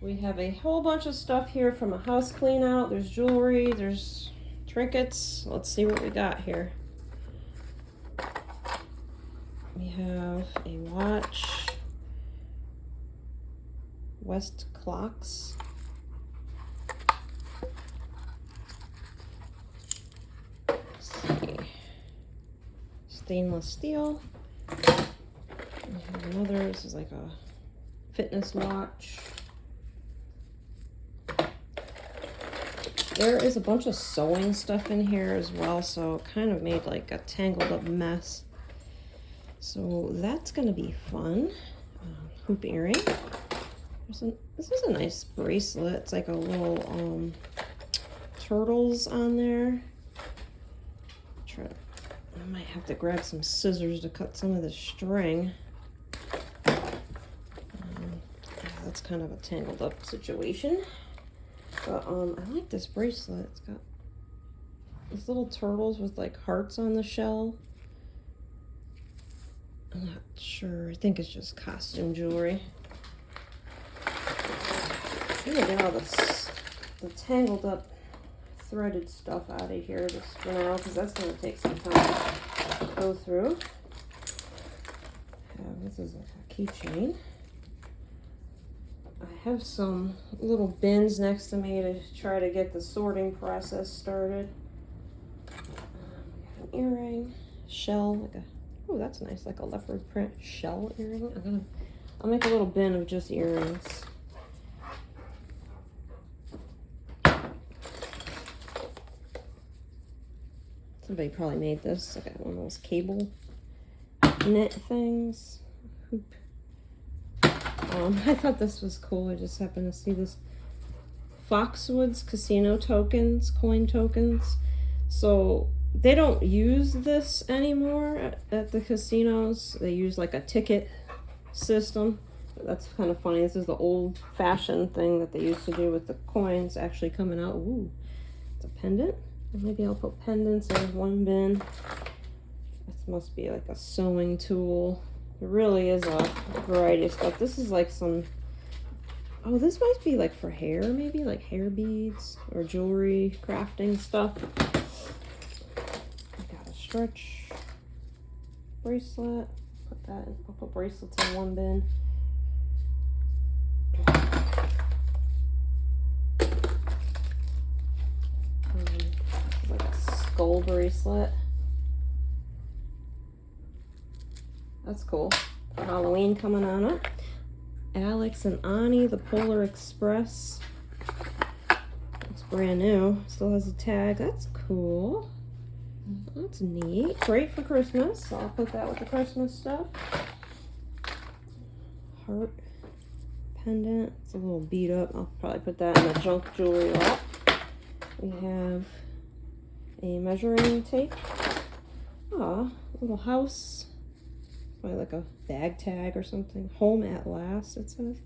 We have a whole bunch of stuff here from a house clean out. There's jewelry, there's trinkets. Let's see what we got here. We have a watch, West clocks. Let's see. Stainless steel. We have another, this is like a fitness watch. There is a bunch of sewing stuff in here as well, so it kind of made like a tangled up mess. So that's gonna be fun. Hoop earring. This is a nice bracelet. It's like a little turtles on there. I might have to grab some scissors to cut some of the string. That's kind of a tangled up situation. But I like this bracelet. It's got these little turtles with like hearts on the shell. I'm not sure. I think it's just costume jewelry. I'm gonna get all the tangled up threaded stuff out of here just for now, because that's gonna take some time to go through. This is like a keychain. I have some little bins next to me to try to get the sorting process started. We have an earring, shell, like a, oh, that's nice, like a leopard print shell earring. I'll make a little bin of just earrings. Somebody probably made this. I got one of those cable knit things. Hoop. I thought this was cool. I just happened to see this. Foxwoods casino tokens, coin tokens. So they don't use this anymore at the casinos. They use like a ticket system. That's kind of funny. This is the old fashioned thing that they used to do with the coins actually coming out. Ooh, it's a pendant. Maybe I'll put pendants in one bin. This must be like a sewing tool. It really is a variety of stuff. This is like some, oh, this might be like for hair, maybe like hair beads or jewelry crafting stuff. I got a stretch bracelet. Put that in. I'll put bracelets in one bin. Like a skull bracelet. That's cool. For Halloween coming on up. Alex and Ani, the Polar Express. It's brand new. Still has a tag. That's cool. That's neat. Great for Christmas. So I'll put that with the Christmas stuff. Heart pendant. It's a little beat up. I'll probably put that in the junk jewelry lot. We have a measuring tape. Ah, little house. Probably like a bag tag or something. Home at last, it says.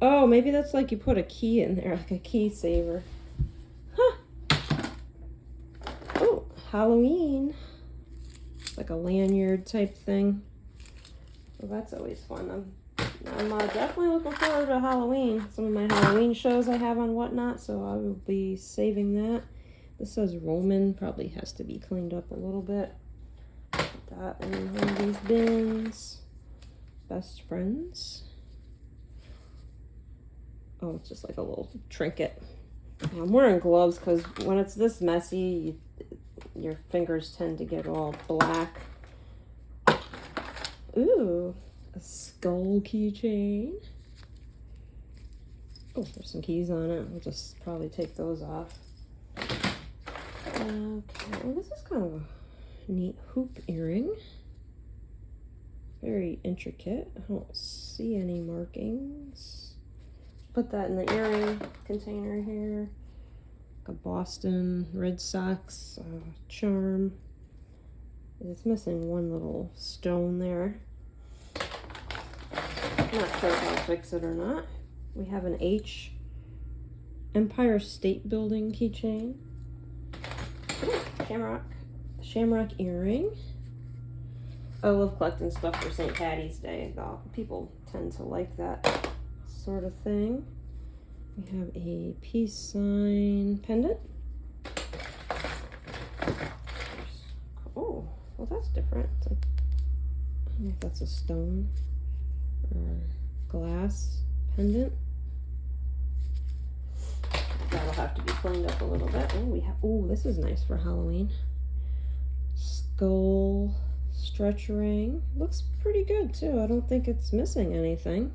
Oh, maybe that's like you put a key in there, like a key saver. Huh. Oh, Halloween. It's like a lanyard type thing. Well, that's always fun. I'm definitely looking forward to Halloween. Some of my Halloween shows I have on Whatnot, so I will be saving that. This says Roman. Probably has to be cleaned up a little bit. That in one of these bins. Best friends. Oh, it's just like a little trinket. I'm wearing gloves because when it's this messy, your fingers tend to get all black. Ooh, a skull keychain. Oh, there's some keys on it. I'll just probably take those off. Okay, well, this is kind of a neat hoop earring. Very intricate. I don't see any markings. Put that in the earring container here. Like a Boston Red Sox charm. It's missing one little stone there. I'm not sure if I'll fix it or not. We have an H Empire State Building keychain. Shamrock earring. I love collecting stuff for St. Patty's Day. People tend to like that sort of thing. We have a peace sign pendant. Oh, well that's different. It's like, I don't know if that's a stone or glass pendant. That'll have to be cleaned up a little bit. Oh, we have, oh, this is nice for Halloween. Skull stretch ring. Looks pretty good too. I don't think it's missing anything.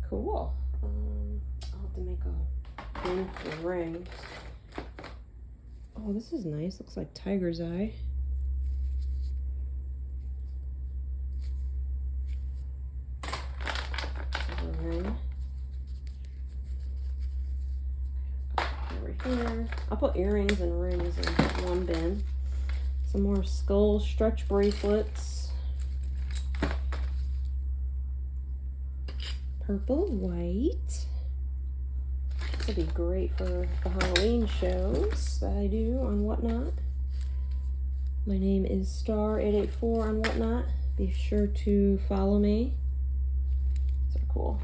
Cool. I'll have to make a bin for rings. Oh, this is nice. Looks like tiger's eye. Ring. Over here. I'll put earrings and rings in one bin. Some more skull stretch bracelets. Purple, white. This will be great for the Halloween shows that I do on Whatnot. My name is Star884 on Whatnot. Be sure to follow me. These are cool.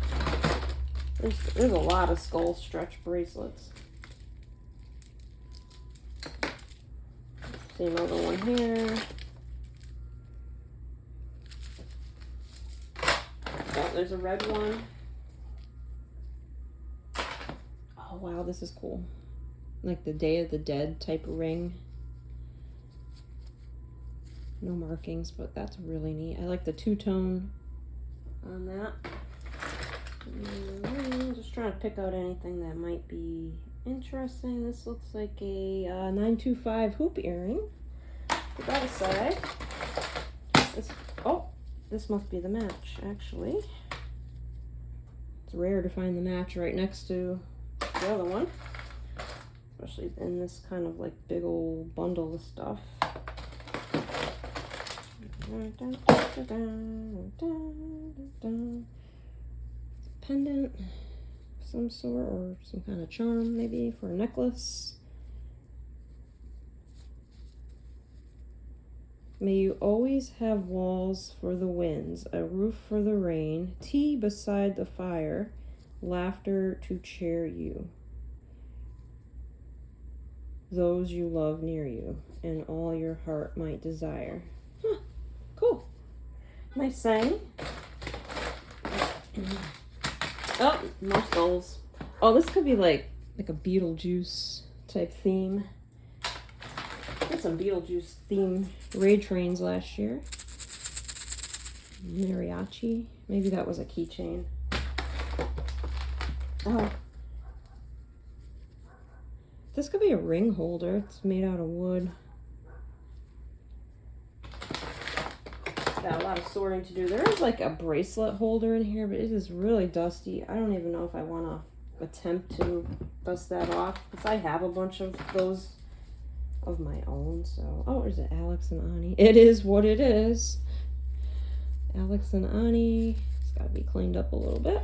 There's a lot of skull stretch bracelets. See another one here. Oh, there's a red one. Oh wow, this is cool. Like the Day of the Dead type ring. No markings, but that's really neat. I like the two-tone on that. Just trying to pick out anything that might be interesting. This looks like a 925 hoop earring. Put that aside. This must be the match, actually. It's rare to find the match right next to the other one, especially in this kind of like big old bundle of stuff. It's a pendant of some sort, or some kind of charm maybe for a necklace. May you always have walls for the winds, a roof for the rain, tea beside the fire, laughter to cheer you, those you love near you, and all your heart might desire. Huh, cool. Nice saying. Oh, more skulls. Oh, this could be like a Beetlejuice type theme. I had some Beetlejuice themed raid trains last year. Mariachi. Maybe that was a keychain. Oh. This could be a ring holder. It's made out of wood. Got a lot of sorting to do. There is like a bracelet holder in here, but it is really dusty. I don't even know if I want to attempt to dust that off, because I have a bunch of those of my own. So, oh, is it Alex and Ani? It is what it is. Alex and Ani. It's got to be cleaned up a little bit.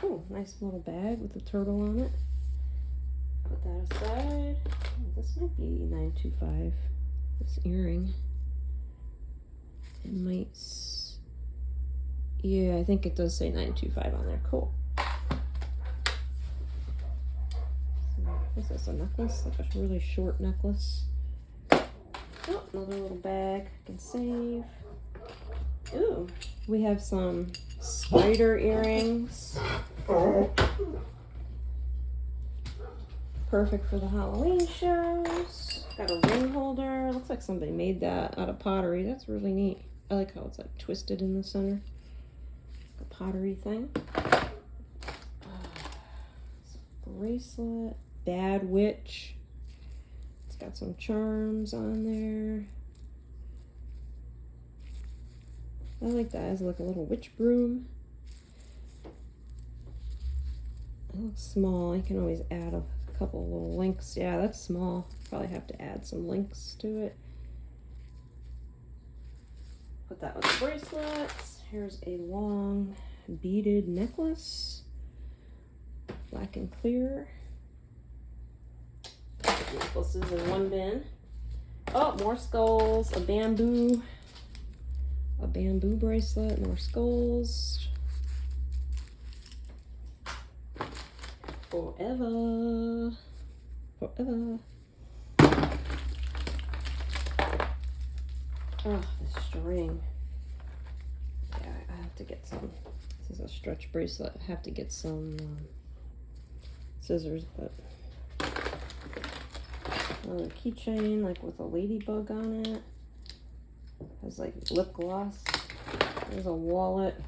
Oh, nice little bag with a turtle on it. Put that aside. Oh, this might be 925. This earring. It might. Yeah, I think it does say 925 on there. Cool. Is this a necklace? Like a really short necklace. Oh, another little bag I can save. Ooh, we have some spider earrings. Perfect for the Halloween shows. Got a ring holder. Looks like somebody made that out of pottery. That's really neat. I like how it's like twisted in the center. Like a pottery thing. Bracelet. Bad Witch. It's got some charms on there. I like that. It's like a little witch broom. It looks small. I can always add a couple little links. Yeah, that's small. Probably have to add some links to it. Put that with the bracelets. Here's a long beaded necklace. Black and clear. Necklaces in one bin. Oh, more skulls. A bamboo bracelet. More skulls. forever. Forever. Oh, the string. Yeah, I have to get some. This is a stretch bracelet. I have to get some scissors, but another keychain, like with a ladybug on it. Has like lip gloss. There's a wallet.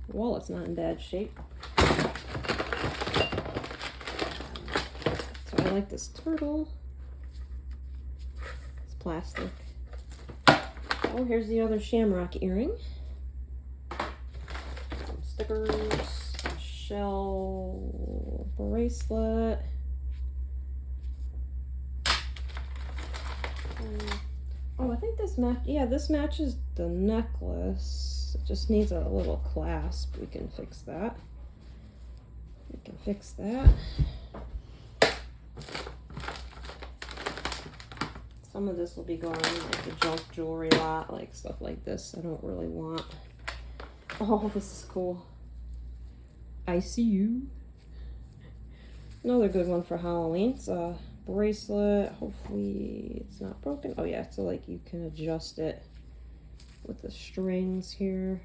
The wallet's not in bad shape. So I like this turtle. It's plastic. Oh, here's the other shamrock earring. Some stickers, a shell bracelet. Oh, I think this this matches the necklace. It just needs a little clasp. We can fix that. We can fix that. Some of this will be going in like the junk jewelry lot, like stuff like this. I don't really want. Oh, this is cool. I see you. Another good one for Halloween. It's a bracelet. Hopefully it's not broken. Oh yeah, so like you can adjust it with the strings here.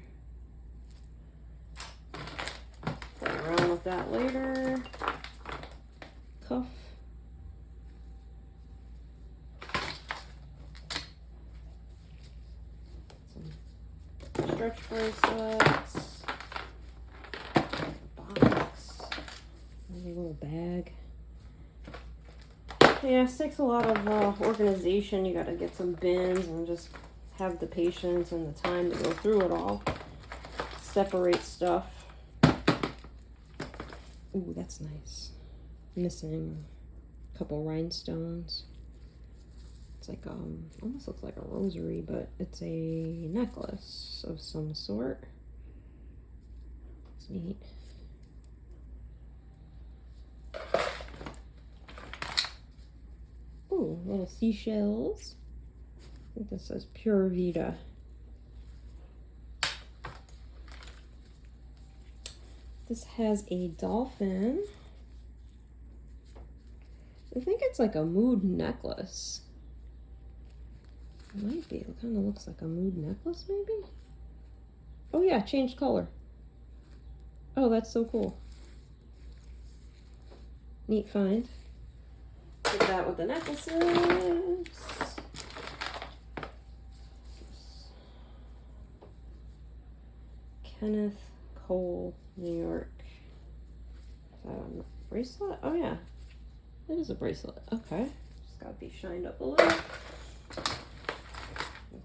Play around with that later. Cuff. Some stretch bracelets. Box. Maybe a little bag. Yeah, it takes a lot of organization. You got to get some bins and just have the patience and the time to go through it all. Separate stuff. Ooh, that's nice. Missing a couple rhinestones. It's like almost looks like a rosary, but it's a necklace of some sort. It's neat. Ooh, little seashells. I think this says Pure Vita. This has a dolphin. I think it's like a mood necklace. It might be. It kind of looks like a mood necklace, maybe? Oh yeah, changed color. Oh, that's so cool. Neat find. Did that with the necklaces. Kenneth Cole, New York. Is that a bracelet? Oh yeah, it is a bracelet. Okay, just gotta be shined up a little. Like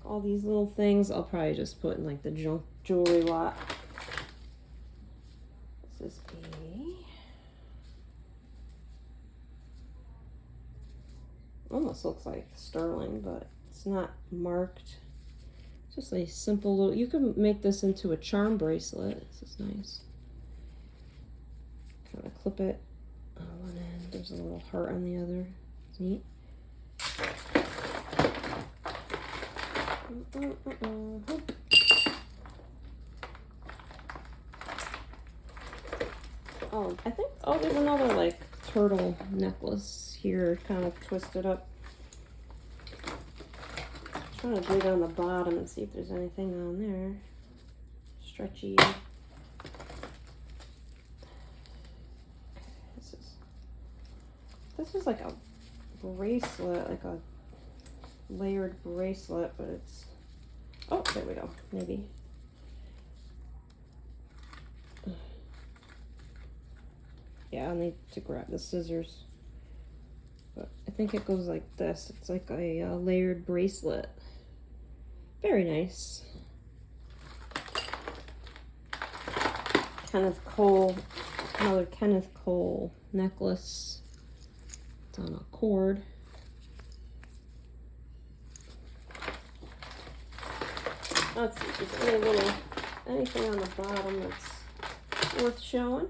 all these little things, I'll probably just put in like the junk jewelry lot. This is almost looks like sterling, but it's not marked. It's just a simple little, you can make this into a charm bracelet. This is nice. Kind of clip it on one end. There's a little heart on the other. It's neat. Oh, I think, oh, there's another like turtle necklace here, kind of twisted up. I'm trying to dig on the bottom and see if there's anything on there. Stretchy. This is like a bracelet, like a layered bracelet, but it's, oh, there we go, maybe. Yeah, I'll need to grab the scissors. But I think it goes like this. It's like a layered bracelet. Very nice. Kenneth Cole, another Kenneth Cole necklace. It's on a cord. Let's see if there's anything on the bottom that's worth showing.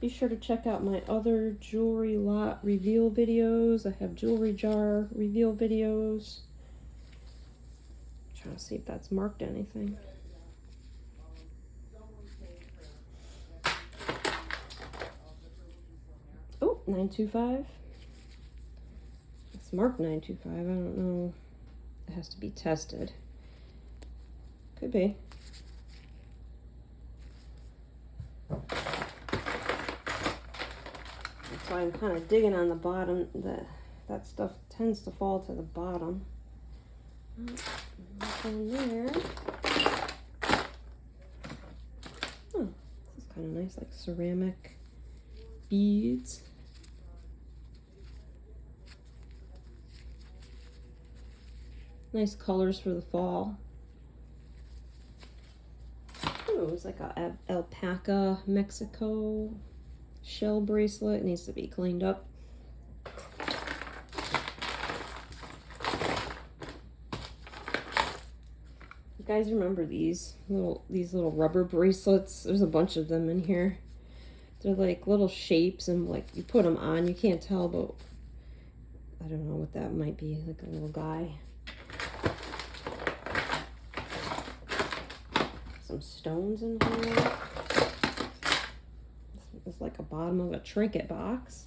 Be sure to check out my other jewelry lot reveal videos. I have jewelry jar reveal videos. Trying to see if that's marked anything. 925. It's marked 925. I don't know. It has to be tested. Could be. That's why I'm kind of digging on the bottom. That stuff tends to fall to the bottom. Nothing there. Oh, this is kind of nice, like ceramic beads. Nice colors for the fall. Ooh, it's like a alpaca Mexico shell bracelet. It needs to be cleaned up. You guys remember these little rubber bracelets? There's a bunch of them in here. They're like little shapes, and like you put them on, you can't tell, but I don't know what that might be, like a little guy. Some stones in here. This is like a bottom of a trinket box.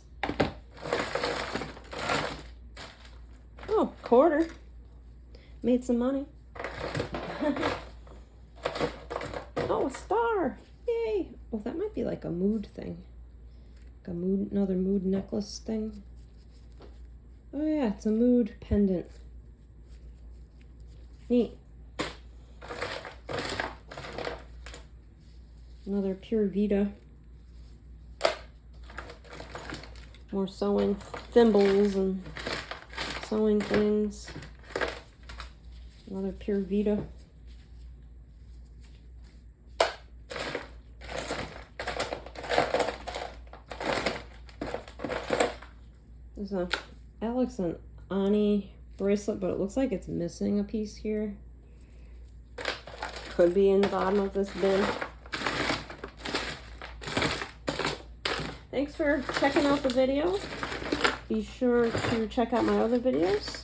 Oh, quarter. Made some money. Oh, a star. Yay. Oh, that might be like a mood thing. Like another mood necklace thing. Oh yeah, it's a mood pendant. Neat. Another Pure Vita. More sewing thimbles and sewing things. Another Pure Vita. There's a Alex and Ani bracelet, but it looks like it's missing a piece here. Could be in the bottom of this bin. Thanks for checking out the video. Be sure to check out my other videos.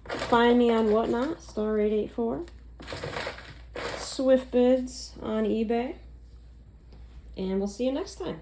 Find me on Whatnot, Star884. Swift Bids on eBay. And we'll see you next time.